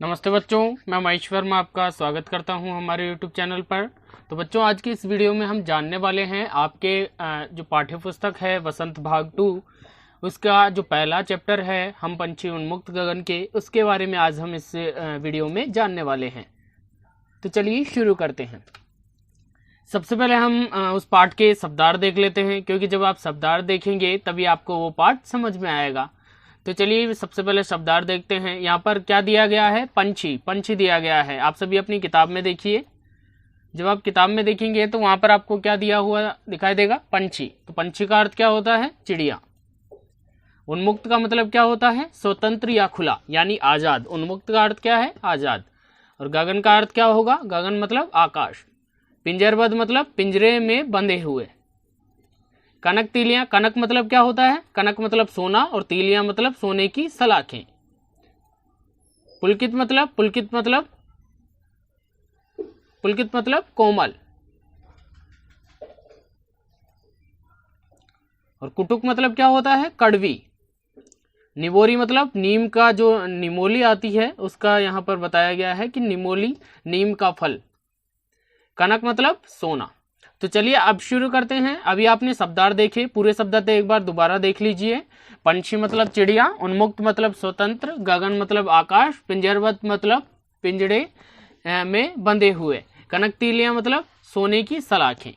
नमस्ते बच्चों, मैं महेश वर्मा आपका स्वागत करता हूं हमारे YouTube चैनल पर। तो बच्चों, आज की इस वीडियो में हम जानने वाले हैं आपके जो पाठ्य पुस्तक है वसंत भाग 2, उसका जो पहला चैप्टर है हम पंछी उन्मुक्त गगन के, उसके बारे में आज हम इस वीडियो में जानने वाले हैं। तो चलिए शुरू करते हैं। सबसे पहले हम उस पाठ के शब्दार्थ देख लेते हैं, क्योंकि जब आप शब्दार्थ देखेंगे तभी आपको वो पाठ समझ में आएगा। तो चलिए सबसे पहले शब्दार्थ देखते हैं। यहाँ पर क्या दिया गया है? पंछी। पंछी दिया गया है। आप सभी अपनी किताब में देखिए। जब आप किताब में देखेंगे तो वहां पर आपको क्या दिया हुआ दिखाई देगा? पंछी। तो पंछी का अर्थ क्या होता है? चिड़िया। उन्मुक्त का मतलब क्या होता है? स्वतंत्र या खुला, यानी आजाद। उन्मुक्त का अर्थ क्या है? आजाद। और गगन का अर्थ क्या होगा? गगन मतलब आकाश। पिंजरबद्ध मतलब पिंजरे में बंधे हुए। कनक तीलियां, कनक मतलब क्या होता है? कनक मतलब सोना, और तीलियां मतलब सोने की सलाखें। पुलकित मतलब कोमल। और कुटुक मतलब क्या होता है? कड़वी। निमोरी मतलब नीम का जो निमोली आती है उसका यहाँ पर बताया गया है कि निमोली नीम का फल। कनक मतलब सोना। तो चलिए अब शुरू करते हैं। अभी आपने शब्दार्थ देखे, पूरे शब्दार्थ एक बार दोबारा देख लीजिए। पंछी मतलब चिड़िया, उन्मुक्त मतलब स्वतंत्र, गगन मतलब आकाश, पिंजरबद्ध मतलब पिंजड़े में बंधे हुए, कनक तीलियां मतलब सोने की सलाखें,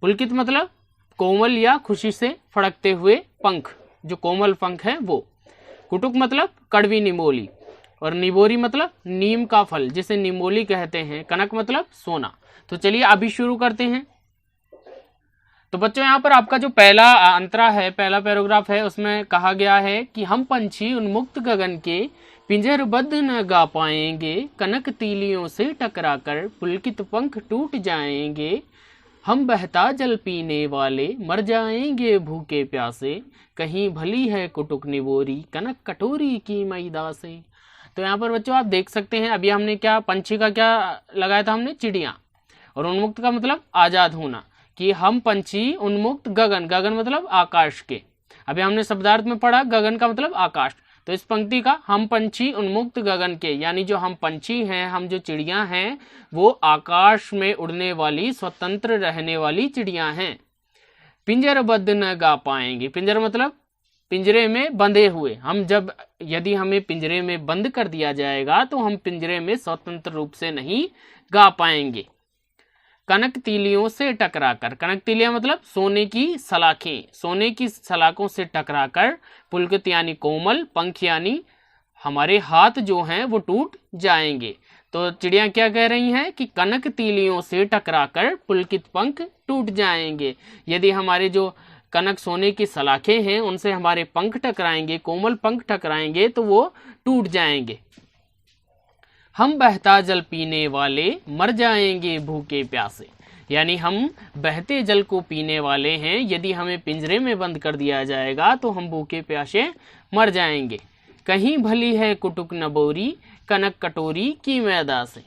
पुलकित मतलब कोमल या खुशी से फड़कते हुए पंख, जो कोमल पंख है वो, कुटुक मतलब कड़वी निमोली, और निबोरी मतलब नीम का फल जिसे निमोली कहते हैं, कनक मतलब सोना। तो चलिए अभी शुरू करते हैं। तो बच्चों, यहाँ पर आपका जो पहला अंतरा है, पहला पैराग्राफ है, उसमें कहा गया है कि हम पंछी उन्मुक्त गगन के पिंजरबद्ध न गा पाएंगे, कनक तीलियों से टकराकर पुलकित पंख टूट जाएंगे, हम बहता जल पीने वाले मर जाएंगे भूखे प्यासे, कहीं भली है कुटुक निबोरी कनक कटोरी की मैदा से। तो यहाँ पर बच्चों आप देख सकते हैं, अभी हमने क्या पंछी का क्या लगाया था? हमने चिड़िया। और उन्मुक्त का मतलब आजाद होना, कि हम पंछी उन्मुक्त गगन, गगन मतलब आकाश के। अभी हमने शब्दार्थ में पढ़ा गगन का मतलब आकाश। तो इस पंक्ति का हम पंछी उन्मुक्त गगन के, यानी जो हम पंछी हैं, हम जो चिड़िया हैं, वो आकाश में उड़ने वाली, स्वतंत्र रहने वाली चिड़िया हैं। पिंजरबद्ध न गा पाएंगे। पिंजर मतलब पिंजरे में बंधे हुए। हम जब यदि हमें पिंजरे में बंद कर दिया जाएगा तो हम पिंजरे में स्वतंत्र रूप से नहीं गा पाएंगे। कनक तीलियों से टकराकर, कनक तीलियां मतलब सोने की सलाखें, सोने की सलाखों से टकराकर, पुलकित यानी कोमल, पंख यानी हमारे हाथ जो हैं वो टूट जाएंगे। तो चिड़िया क्या कह रही हैं कि कनक तीलियों से टकराकर पुलकित पंख टूट जाएंगे। यदि हमारे जो कनक सोने की सलाखें हैं उनसे हमारे पंख टकराएंगे, कोमल पंख टकराएंगे, तो वो टूट जाएंगे। हम बहता जल पीने वाले मर जाएंगे भूखे प्यासे, यानी हम बहते जल को पीने वाले हैं। यदि हमें पिंजरे में बंद कर दिया जाएगा तो हम भूखे प्यासे मर जाएंगे। कहीं भली है कुटुक नबोरी कनक कटोरी की मैदा से,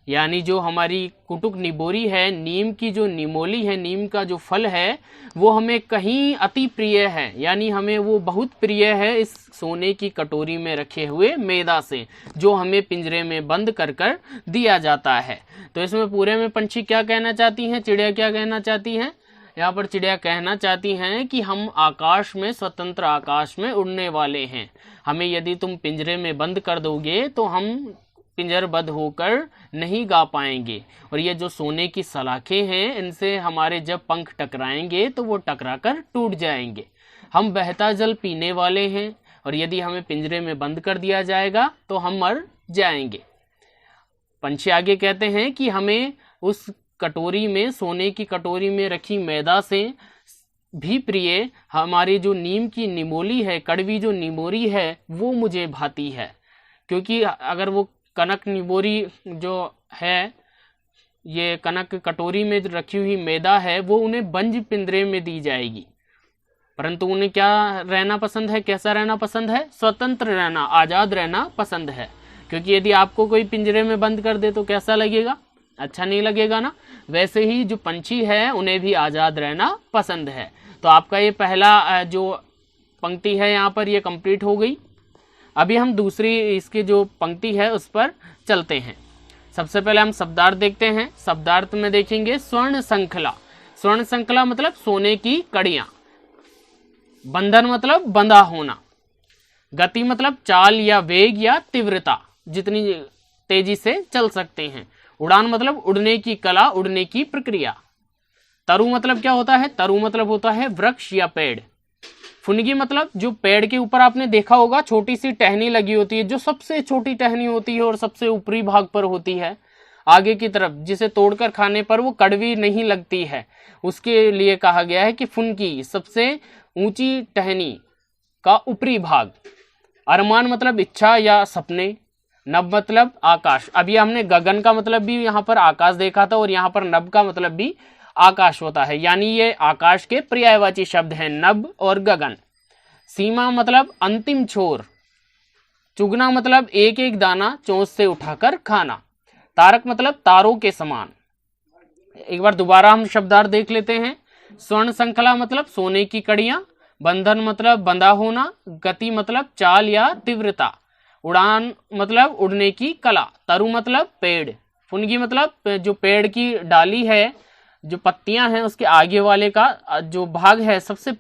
यानी जो हमारी कुटुक निबोरी है, नीम की जो निमोली है, नीम का जो फल है, वो हमें कहीं अति प्रिय है, यानी हमें वो बहुत प्रिय है इस सोने की कटोरी में रखे हुए मैदा से, जो हमें पिंजरे में बंद कर कर दिया जाता है। तो इसमें पूरे में पंछी क्या कहना चाहती हैं, चिड़िया क्या कहना चाहती हैं? यहाँ पर चिड़िया कहना चाहती हैं कि हम आकाश में, स्वतंत्र आकाश में उड़ने वाले हैं। हमें यदि तुम पिंजरे में बंद कर दोगे तो हम पिंजरबद्ध होकर नहीं गा पाएंगे, और ये जो सोने की सलाखें हैं इनसे हमारे जब पंख टकराएंगे तो वो टकराकर टूट जाएंगे। हम बहता जल पीने वाले हैं, और यदि हमें पिंजरे में बंद कर दिया जाएगा तो हम मर जाएंगे। पंछी आगे कहते हैं कि हमें उस कटोरी में, सोने की कटोरी में रखी मैदा से भी प्रिय हमारी जो नीम की निमोली है, कड़वी जो निमोरी है, वो मुझे भाती है। क्योंकि अगर वो कनक निबोरी जो है, ये कनक कटोरी में रखी हुई मैदा है, वो उन्हें बंद पिंजरे में दी जाएगी, परंतु उन्हें क्या रहना पसंद है? कैसा रहना पसंद है? स्वतंत्र रहना, आजाद रहना पसंद है। क्योंकि यदि आपको कोई पिंजरे में बंद कर दे तो कैसा लगेगा? अच्छा नहीं लगेगा ना। वैसे ही जो पंछी है उन्हें भी आजाद रहना पसंद है। तो आपका ये पहला जो पंक्ति है यहाँ पर ये कंप्लीट हो गई। अभी हम दूसरी इसकी जो पंक्ति है उस पर चलते हैं। सबसे पहले हम शब्दार्थ देखते हैं। शब्दार्थ में देखेंगे स्वर्ण श्रृंखला। स्वर्ण श्रृंखला मतलब सोने की कड़ियां। बंधन मतलब बंधा होना। गति मतलब चाल या वेग या तीव्रता, जितनी तेजी से चल सकते हैं। उड़ान मतलब उड़ने की कला, उड़ने की प्रक्रिया। तरु मतलब क्या होता है? तरु मतलब होता है वृक्ष या पेड़। फुनगी मतलब जो पेड़ के ऊपर आपने देखा होगा छोटी सी टहनी लगी होती है, जो सबसे छोटी टहनी होती है और सबसे ऊपरी भाग पर होती है आगे की तरफ, जिसे तोड़कर खाने पर वो कड़वी नहीं लगती है, उसके लिए कहा गया है कि फुनगी, सबसे ऊंची टहनी का ऊपरी भाग। अरमान मतलब इच्छा या सपने। नभ मतलब आकाश। अभी हमने गगन का मतलब भी यहाँ पर आकाश देखा था और यहाँ पर नभ का मतलब भी आकाश होता है, यानी ये आकाश के पर्यायवाची शब्द हैं नभ और गगन। सीमा मतलब अंतिम छोर। चुगना मतलब एक एक दाना चोंच से उठाकर खाना। तारक मतलब तारों के समान। एक बार दोबारा हम शब्दार्थ देख लेते हैं। स्वर्ण श्रृंखला मतलब सोने की कड़ियां। बंधन मतलब बंधा होना। गति मतलब चाल या तीव्रता। उड़ान मतलब उड़ने की कला। तरु मतलब पेड़। फुनगी मतलब जो पेड़ की डाली है, जो पत्तियां हैं उसके आगे वाले का जो भाग है, सबसे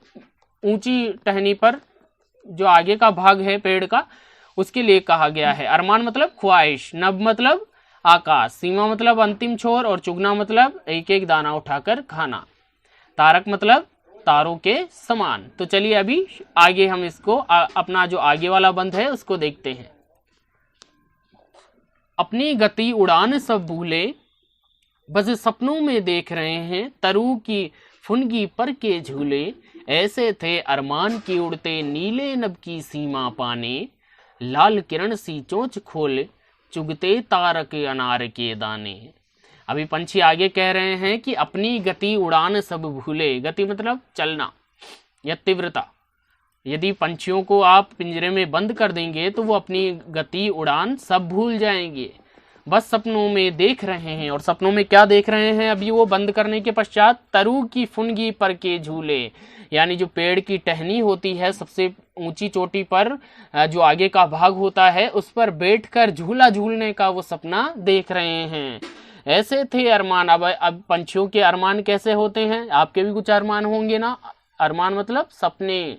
ऊंची टहनी पर जो आगे का भाग है पेड़ का, उसके लिए कहा गया है। अरमान मतलब ख्वाहिश। नभ मतलब आकाश। सीमा मतलब अंतिम छोर और चुगना मतलब एक एक दाना उठाकर खाना। तारक मतलब तारों के समान। तो चलिए अभी आगे हम इसको अपना जो आगे वाला बंध है उसको देखते हैं। अपनी गति उड़ान सब भूले, बस सपनों में देख रहे हैं तरु की फुनगी पर के झूले। ऐसे थे अरमान की उड़ते नीले नभ की सीमा पाने। लाल किरण सी चोंच खोल चुगते तारक अनार के दाने। अभी पंछी आगे कह रहे हैं कि अपनी गति उड़ान सब भूले। गति मतलब चलना या तीव्रता। यदि पंछियों को आप पिंजरे में बंद कर देंगे तो वो अपनी गति उड़ान सब भूल जाएंगे, बस सपनों में देख रहे हैं। और सपनों में क्या देख रहे हैं अभी वो बंद करने के पश्चात? तरु की फुनगी पर के झूले, यानी जो पेड़ की टहनी होती है सबसे ऊंची चोटी पर जो आगे का भाग होता है उस पर बैठकर झूला झूलने का वो सपना देख रहे हैं। ऐसे थे अरमान। अब पंछियों के अरमान कैसे होते हैं? आपके भी कुछ अरमान होंगे ना। अरमान मतलब सपने।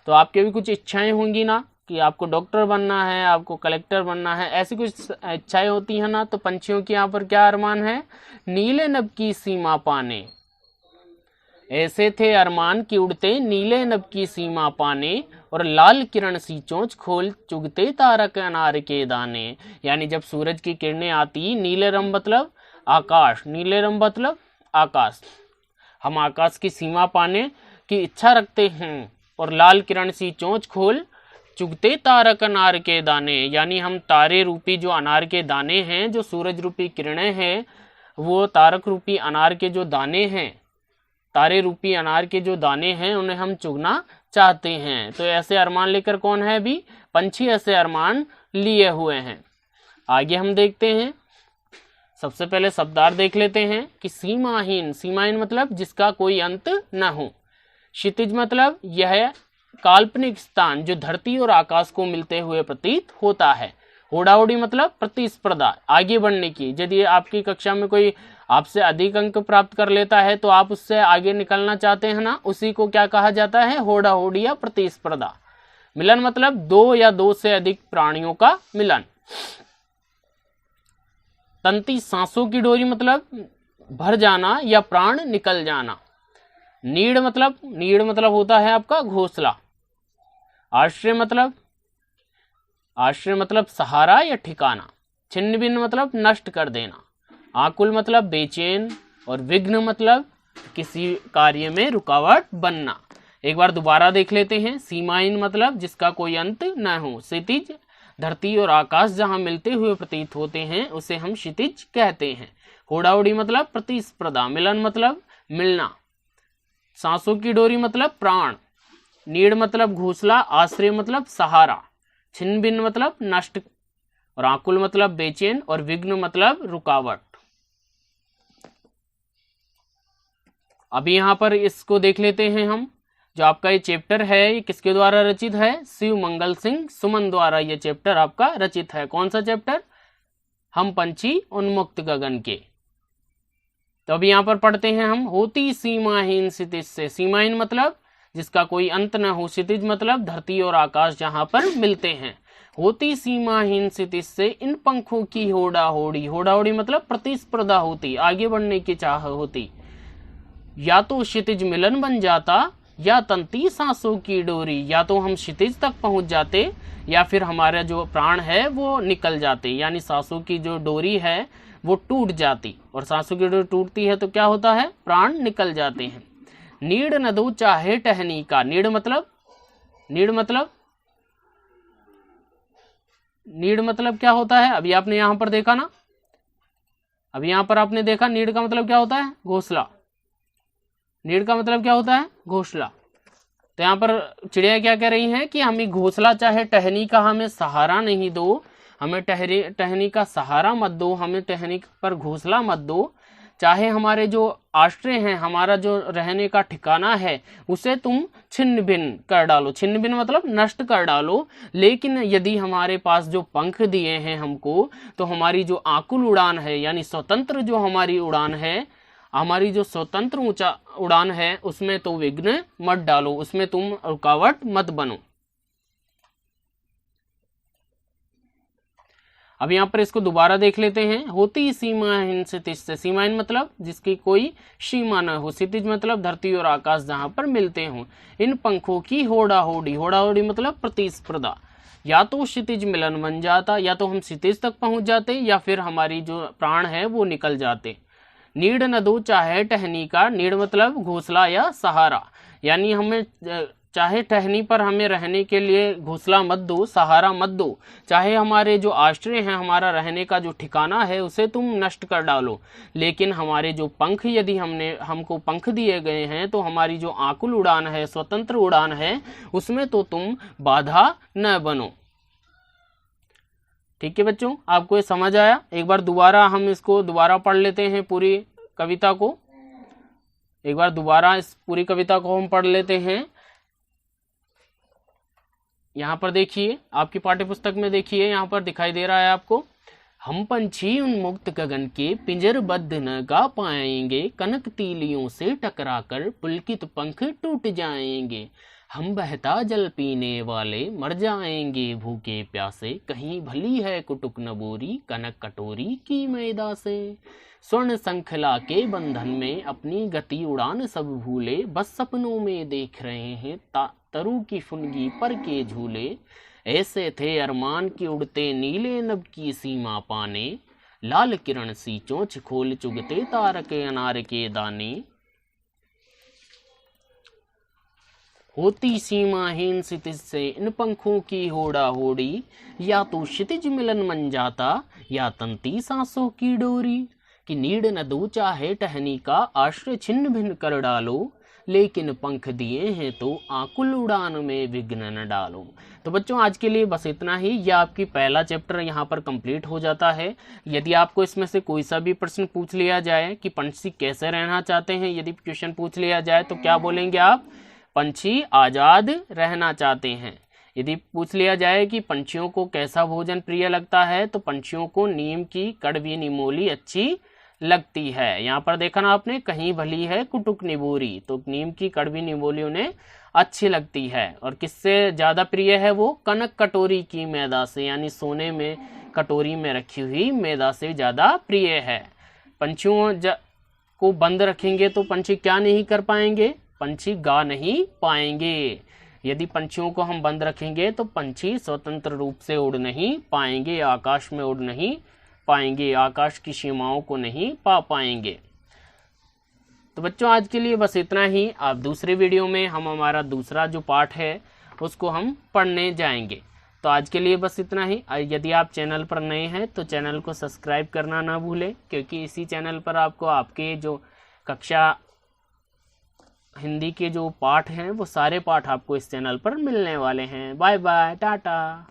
तो आपके भी कुछ इच्छाएं होंगी ना कि आपको डॉक्टर बनना है, आपको कलेक्टर बनना है, ऐसी कुछ इच्छाएं होती है ना। तो पंछियों के यहाँ पर क्या अरमान है? नीले नभ की सीमा पाने। ऐसे थे अरमान की उड़ते नीले नभ की सीमा पाने और लाल किरण सी चोंच खोल चुगते तारक अनार के दाने। यानी जब सूरज की किरणें आती, नीले रंग मतलब आकाश, नीले रंग मतलब आकाश, हम आकाश की सीमा पाने की इच्छा रखते हैं। और लाल किरण सी चोंच खोल चुगते तारक अनार के दाने, यानी हम तारे रूपी जो अनार के दाने हैं, जो सूरज रूपी किरणें हैं, वो तारक रूपी अनार के जो दाने हैं, तारे रूपी अनार के जो दाने हैं, उन्हें हम चुगना चाहते हैं। तो ऐसे अरमान लेकर कौन है? अभी पंछी ऐसे अरमान लिए हुए हैं। आगे हम देखते हैं। सबसे पहले शब्दार्थ देख लेते हैं कि सीमाहीन। सीमाहीन मतलब जिसका कोई अंत न हो। क्षितिज मतलब यह काल्पनिक स्थान जो धरती और आकाश को मिलते हुए प्रतीत होता है। होड़ाहोड़ी मतलब प्रतिस्पर्धा, आगे बढ़ने की। यदि आपकी कक्षा में कोई आपसे अधिक अंक प्राप्त कर लेता है तो आप उससे आगे निकलना चाहते हैं ना, उसी को क्या कहा जाता है? होड़ाहोड़ी या प्रतिस्पर्धा। मिलन मतलब दो या दो से अधिक प्राणियों का मिलन। तंती सांसों की डोरी मतलब भर जाना या प्राण निकल जाना। नीड़ मतलब होता है आपका घोंसला। आश्रय मतलब सहारा या ठिकाना। छिन्न भिन्न मतलब नष्ट कर देना। आकुल मतलब बेचैन। और विघ्न मतलब किसी कार्य में रुकावट बनना। एक बार दोबारा देख लेते हैं। सीमाहीन मतलब जिसका कोई अंत न हो। क्षितिज धरती और आकाश जहां मिलते हुए प्रतीत होते हैं उसे हम क्षितिज कहते हैं। होड़ाहोड़ी मतलब प्रतिस्पर्धा। मिलन मतलब मिलना। सांसों की डोरी मतलब प्राण। नीड़ मतलब घोंसला। आश्रय मतलब सहारा। छिन्न भिन्न मतलब नष्ट। और आकुल मतलब बेचैन। और विघ्न मतलब रुकावट। अभी यहां पर इसको देख लेते हैं हम। जो आपका ये चैप्टर है ये किसके द्वारा रचित है? शिव मंगल सिंह सुमन द्वारा ये चैप्टर आपका रचित है। कौन सा चैप्टर? हम पंछी उन्मुक्त गगन के। तो अभी यहाँ पर पढ़ते हैं हम। होती सीमाहीन क्षितिज से, सीमाहीन मतलब जिसका कोई अंत न हो, क्षितिज मतलब धरती और आकाश जहां पर मिलते हैं। होती सीमाहीन क्षितिज से इन पंखों की होड़ा होड़ी, होड़ा होड़ी मतलब प्रतिस्पर्धा होती, आगे बढ़ने की चाह होती। या तो क्षितिज मिलन बन जाता या तंती सांसों की डोरी, या तो हम क्षितिज तक पहुंच जाते या फिर हमारा जो प्राण है वो निकल जाते, यानी सांसों की जो डोरी है वो टूट जाती, और सांसों की डोरी टूटती है तो क्या होता है? प्राण निकल जाते हैं। नीड़ न दो चाहे टहनी का, नीड़ मतलब, नीड़ मतलब, नीड़ मतलब क्या होता है? अभी आपने यहां पर देखा ना, अभी यहां पर आपने देखा नीड़ का मतलब क्या होता है? घोंसला। नीड़ का मतलब क्या होता है? घोंसला। तो यहाँ पर चिड़िया क्या कह रही हैं कि हमें घोंसला चाहे टहनी का हमें सहारा नहीं दो, हमें टहनी का सहारा मत दो, हमें टहनी पर घोंसला मत दो, चाहे हमारे जो आश्रय हैं, हमारा जो रहने का ठिकाना है उसे तुम छिन्न भिन्न कर डालो, छिन्न भिन्न मतलब नष्ट कर डालो, लेकिन यदि हमारे पास जो पंख दिए हैं हमको, तो हमारी जो आकुल उड़ान है यानी स्वतंत्र जो हमारी उड़ान है, हमारी जो स्वतंत्र ऊंचा उड़ान है उसमें तो विघ्न मत डालो, उसमें तुम रुकावट मत बनो। अब यहाँ पर इसको दोबारा देख लेते हैं। होती सीमाहीन क्षितिज से, सीमाहीन मतलब जिसकी कोई सीमा न हो, क्षितिज मतलब धरती और आकाश जहां पर मिलते हों। इन पंखों की होड़ा होड़ी, होड़ा होड़ी मतलब प्रतिस्पर्धा। या तो क्षितिज मिलन बन जाता, या तो हम क्षितिज तक पहुंच जाते या फिर हमारी जो प्राण है वो निकल जाते। नीड़ न दो चाहे टहनी का, नीड़ मतलब घोंसला या सहारा, यानी हमें चाहे टहनी पर हमें रहने के लिए घोंसला मत दो, सहारा मत दो, चाहे हमारे जो आश्रय हैं, हमारा रहने का जो ठिकाना है उसे तुम नष्ट कर डालो, लेकिन हमारे जो पंख यदि हमको पंख दिए गए हैं तो हमारी जो आकुल उड़ान है, स्वतंत्र उड़ान है, उसमें तो तुम बाधा न बनो। ठीक है बच्चों, आपको ये समझ आया? एक बार दोबारा हम इसको दोबारा पढ़ लेते हैं पूरी कविता को, एक बार दोबारा इस पूरी कविता को हम पढ़ लेते हैं। यहाँ पर देखिए, आपकी पाठ्यपुस्तक में देखिए, यहाँ पर दिखाई दे रहा है आपको। हम पंछी उन्मुक्त गगन के पिंजरबद्ध न गा पाएंगे, कनक तीलियों से टकराकर पुलकित पंख टूट जाएंगे। हम बहता जल पीने वाले मर जाएंगे भूखे प्यासे, कहीं भली है कुटुक नबोरी कनक कटोरी की मैदा से। स्वर्ण संखला के बंधन में अपनी गति उड़ान सब भूले, बस सपनों में देख रहे हैं तरु की फुनगी पर के झूले। ऐसे थे अरमान के उड़ते नीले नभ की सीमा पाने, लाल किरण सी चोंच खोल चुगते तारक अनार के दाने। होती सीमाहीन क्षितिज से इन पंखों की होड़ा होड़ी, या तो क्षितिज मिलन बन जाता या तंती सांसों की डोरी। कि नीड़ न दो चाहे टहनी का आश्रय छिन्न भिन्न कर डालो, लेकिन पंख दिए हैं तो आकुल उड़ान में विघ्न न डालो। तो बच्चों आज के लिए बस इतना ही। यह आपकी पहला चैप्टर यहाँ पर कंप्लीट हो जाता है। यदि आपको इसमें से कोई सा भी प्रश्न पूछ लिया जाए कि पंछी कैसे रहना चाहते हैं, यदि क्वेश्चन पूछ लिया जाए तो क्या बोलेंगे आप? पंछी आजाद रहना चाहते हैं। यदि पूछ लिया जाए कि पंछियों को कैसा भोजन प्रिय लगता है, तो पंछियों को नीम की कड़वी निमोली अच्छी लगती है। यहाँ पर देखा ना आपने, कहीं भली है कुटुक निबोरी, तो नीम की कड़वी निमोली उन्हें अच्छी लगती है। और किससे ज्यादा प्रिय है वो? कनक कटोरी की मैदा से, यानी सोने में कटोरी में रखी हुई मैदा से ज्यादा प्रिय है। पंछियों को बंद रखेंगे तो पंछी क्या नहीं कर पाएंगे? पंछी गा नहीं पाएंगे। यदि पंछियों को हम बंद रखेंगे तो पंछी स्वतंत्र रूप से उड़ नहीं पाएंगे, आकाश में उड़ नहीं पाएंगे, आकाश की सीमाओं को नहीं पा पाएंगे। तो बच्चों आज के लिए बस इतना ही। आप दूसरे वीडियो में हम हमारा दूसरा जो पार्ट है उसको हम पढ़ने जाएंगे। तो आज के लिए बस इतना ही। यदि आप चैनल पर नए हैं तो चैनल को सब्सक्राइब करना ना भूलें, क्योंकि इसी चैनल पर आपको आपके जो कक्षा हिंदी के जो पाठ हैं वो सारे पाठ आपको इस चैनल पर मिलने वाले हैं। Bye bye, Tata.